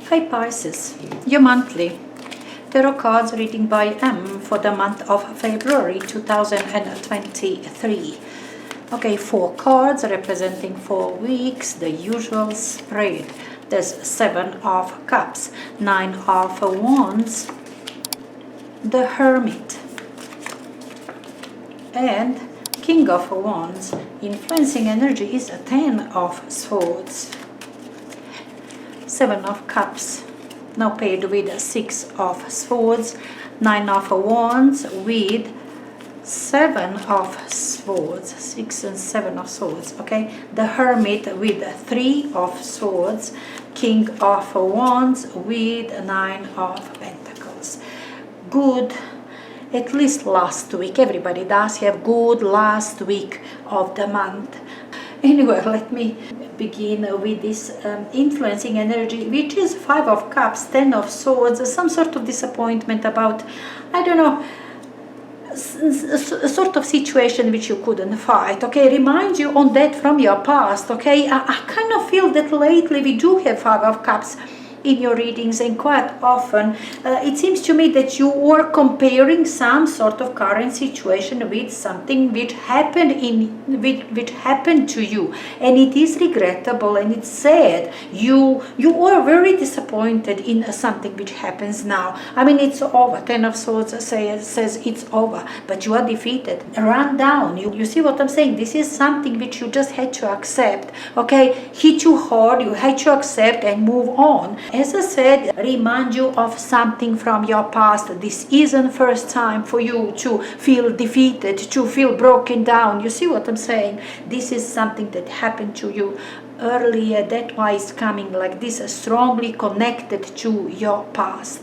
Hi Pisces, your monthly tarot cards reading by M for the month of February 2023. Okay, 4 cards representing 4 weeks, the usual spread. There's 7 of Cups, 9 of Wands, the Hermit, and King of Wands. Influencing energy is a 10 of Swords. 7 of Cups, now paired with 6 of Swords, 9 of Wands with 7 of Swords, 6 and 7 of Swords, okay? The Hermit with 3 of Swords, King of Wands with 9 of Pentacles. Good, at least last week. Everybody does have good last week of the month. Anyway, let me begin with this influencing energy, which is 5 of Cups, 10 of Swords, some sort of disappointment about, I don't know, a sort of situation which you couldn't fight, okay? Remind you on that from your past, okay? I kind of feel that lately we do have 5 of Cups in your readings, and quite often it seems to me that you are comparing some sort of current situation with something which happened which happened to you, and it is regrettable and it's sad. You are very disappointed in something which happens now. I mean, it's over. 10 of Swords says it's over, but you are defeated. Run down. You see what I'm saying? This is something which you just had to accept, okay? Hit you hard, you had to accept and move on. As I said, remind you of something from your past. This isn't first time for you to feel defeated, to feel broken down. You see what I'm saying? This is something that happened to you earlier. That's why it's coming like this, strongly connected to your past.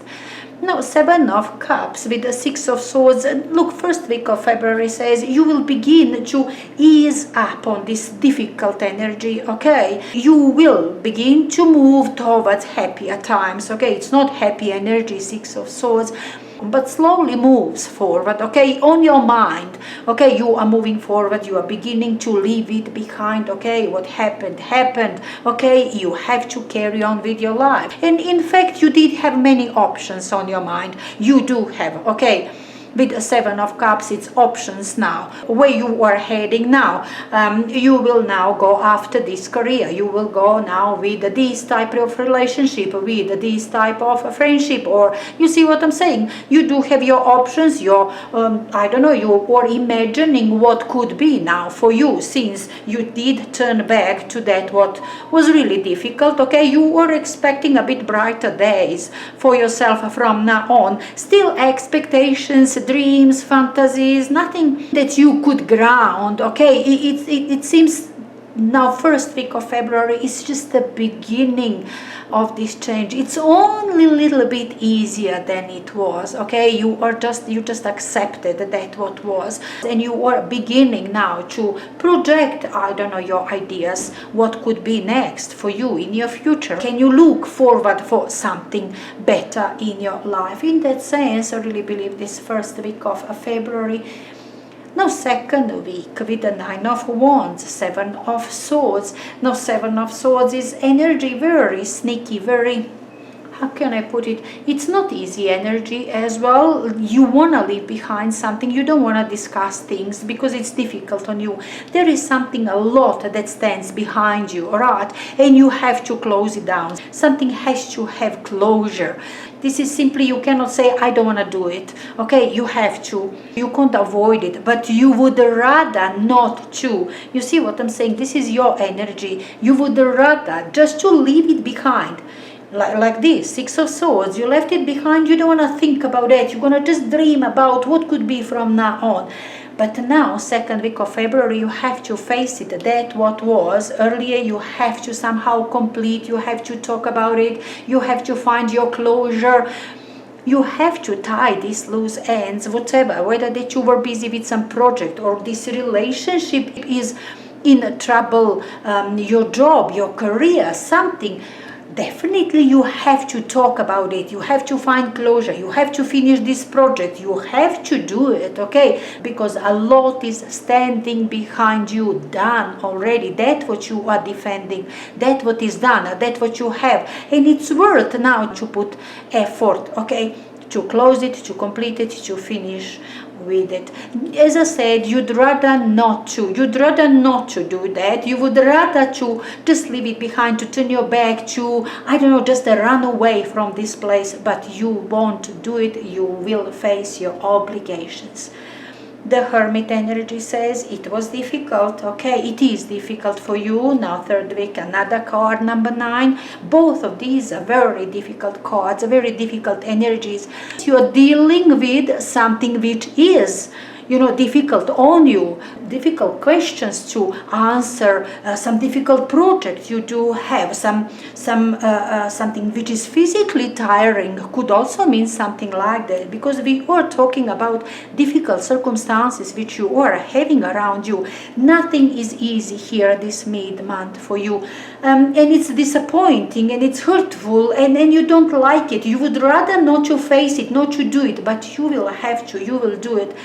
Now, 7 of Cups with the 6 of Swords. Look, first week of February says you will begin to ease up on this difficult energy, okay? You will begin to move towards happier times, okay? It's not happy energy, 6 of Swords, but slowly moves forward, okay? On your mind, okay? You are moving forward, you are beginning to leave it behind, okay? What happened, okay? You have to carry on with your life. And in fact, you did have many options on your mind. You do have, okay? With the 7 of Cups, it's options now. Where you are heading now. You will now go after this career. You will go now with this type of relationship, with this type of friendship, or you see what I'm saying? You do have your options, your, I don't know, you are imagining what could be now for you, since you did turn back to that what was really difficult, okay? You were expecting a bit brighter days for yourself from now on. Still expectations, dreams, fantasies, nothing that you could ground, okay? It seems now first week of February is just the beginning of this change. It's only a little bit easier than it was, okay? You just accepted that what was, and you are beginning now to project, I don't know, your ideas, what could be next for you in your future. Can you look forward for something better in your life? In that sense, I really believe this first week of February. Now, second week with the 9 of Wands, 7 of Swords. Now, 7 of Swords is energy, very sneaky, very, how can I put it? It's not easy energy as well. You want to leave behind something. You don't want to discuss things because it's difficult on you. There is something, a lot that stands behind you, all right? And you have to close it down. Something has to have closure. This is simply, you cannot say, I don't want to do it, okay? You have to. You can't avoid it, but you would rather not to. You see what I'm saying? This is your energy. You would rather just to leave it behind. Like this, 6 of Swords, you left it behind. You don't want to think about it. You're going to just dream about what could be from now on. But now, second week of February, you have to face it. That what was earlier, you have to somehow complete. You have to talk about it. You have to find your closure. You have to tie these loose ends, whatever, whether that you were busy with some project or this relationship is in trouble, your job, your career, something. definitely you have to talk about it. You have to find closure. You have to finish this project. You have to do it, okay? Because a lot is standing behind you, done already. That's what you are defending. That's what is done. That's what you have. And it's worth now to put effort, okay? To close it, to complete it, to finish with it. As I said, you'd rather not to do that. You would rather to just leave it behind, to turn your back, to, I don't know, just run away from this place, but you won't do it. You will face your obligations. The Hermit energy says it was difficult. Okay, it is difficult for you. Now, third week, another card, number 9. Both of these are very difficult cards, very difficult energies. You're dealing with something which is, difficult on you, difficult questions to answer, some difficult projects you do have, something which is physically tiring could also mean something like that, because we are talking about difficult circumstances which you are having around you. Nothing is easy here this mid-month for you, and it's disappointing and it's hurtful, and you don't like it. You would rather not to face it, not to do it, but you will have to, you will do it.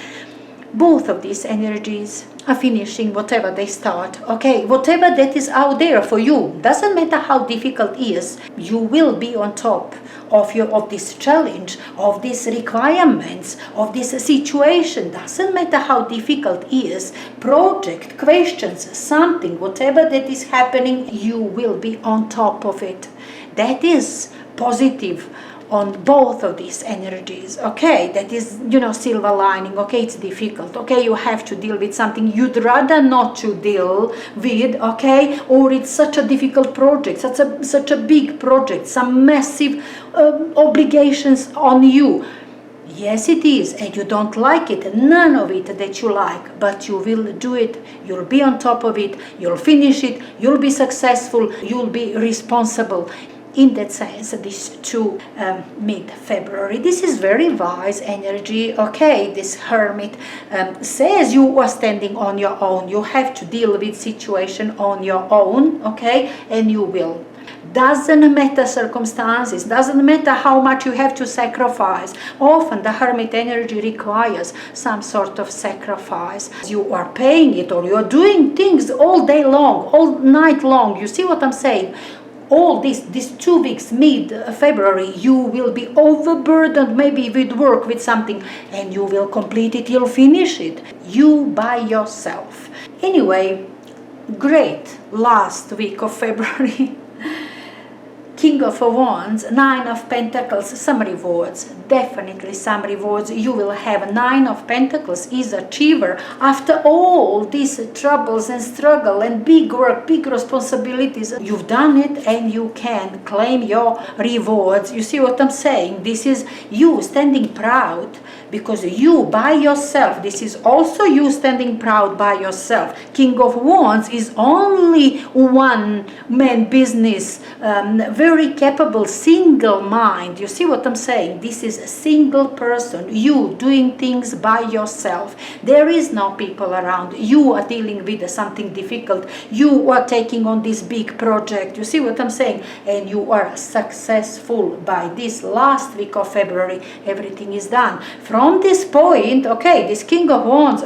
Both of these energies are finishing whatever they start, okay? Whatever that is out there for you, doesn't matter how difficult it is, you will be on top of this challenge, of these requirements, of this situation. Doesn't matter how difficult it is, project, questions, something, whatever that is happening, you will be on top of it. That is positive on both of these energies, okay? That is, silver lining, okay? It's difficult, okay? You have to deal with something you'd rather not to deal with, okay? Or it's such a difficult project, such a big project, some massive obligations on you. Yes, it is, and you don't like it, none of it that you like, but you will do it, you'll be on top of it, you'll finish it, you'll be successful, you'll be responsible. In that sense, this to mid-February. This is very wise energy, okay? This Hermit says you are standing on your own. You have to deal with situation on your own, okay? And you will. Doesn't matter circumstances, doesn't matter how much you have to sacrifice. Often the Hermit energy requires some sort of sacrifice. You are paying it, or you're doing things all day long, all night long. You see what I'm saying? All these 2 weeks, mid-February, you will be overburdened maybe with work, with something, and you will complete it, you'll finish it, you by yourself. Anyway, great last week of February. King of Wands, 9 of Pentacles, some rewards, definitely some rewards. You will have 9 of Pentacles is achiever. After all these troubles and struggle and big work, big responsibilities, you've done it and you can claim your rewards. You see what I'm saying? This is you standing proud because you by yourself. This is also you standing proud by yourself. King of Wands is only one man business, very capable, single mind. You see what I'm saying? This is a single person, you doing things by yourself. There is no people around. You are dealing with something difficult. You are taking on this big project. You see what I'm saying? And you are successful by this last week of February. Everything is done. From this point, okay, this King of Wands,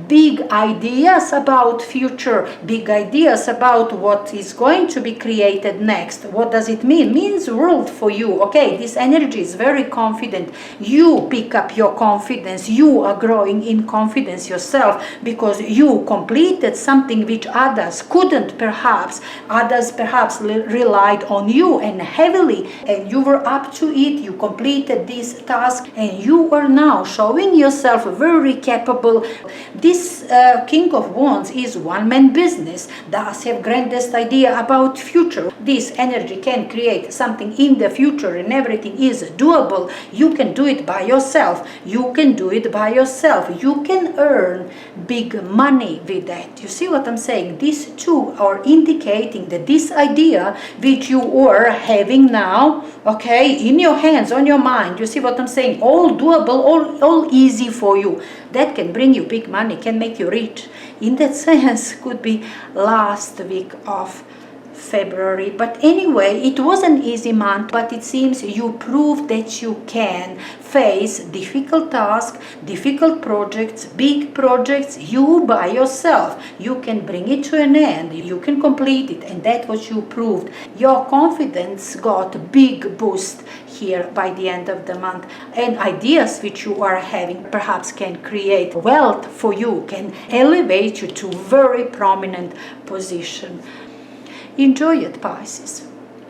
big ideas about future, big ideas about what is going to be created next. What does it mean? It means world for you, okay? This energy is very confident. You pick up your confidence. You are growing in confidence yourself because you completed something which others couldn't perhaps. Others perhaps relied on you and heavily, and you were up to it. You completed this task and you are now showing yourself very capable. This King of Wands is one-man business. Does have grandest idea about future. This energy can create something in the future and everything is doable. You can do it by yourself. You can do it by yourself. You can earn big money with that. You see what I'm saying? These two are indicating that this idea which you are having now, okay, in your hands, on your mind, you see what I'm saying? All doable, all easy for you. That can bring you big money, can make you rich. In that sense, could be last week of February. But anyway, it was an easy month, but it seems you proved that you can face difficult tasks, difficult projects, big projects, you by yourself. You can bring it to an end, you can complete it, and that's what you proved. Your confidence got a big boost here by the end of the month, and ideas which you are having perhaps can create wealth for you, can elevate you to very prominent position. Enjoy it, Pisces.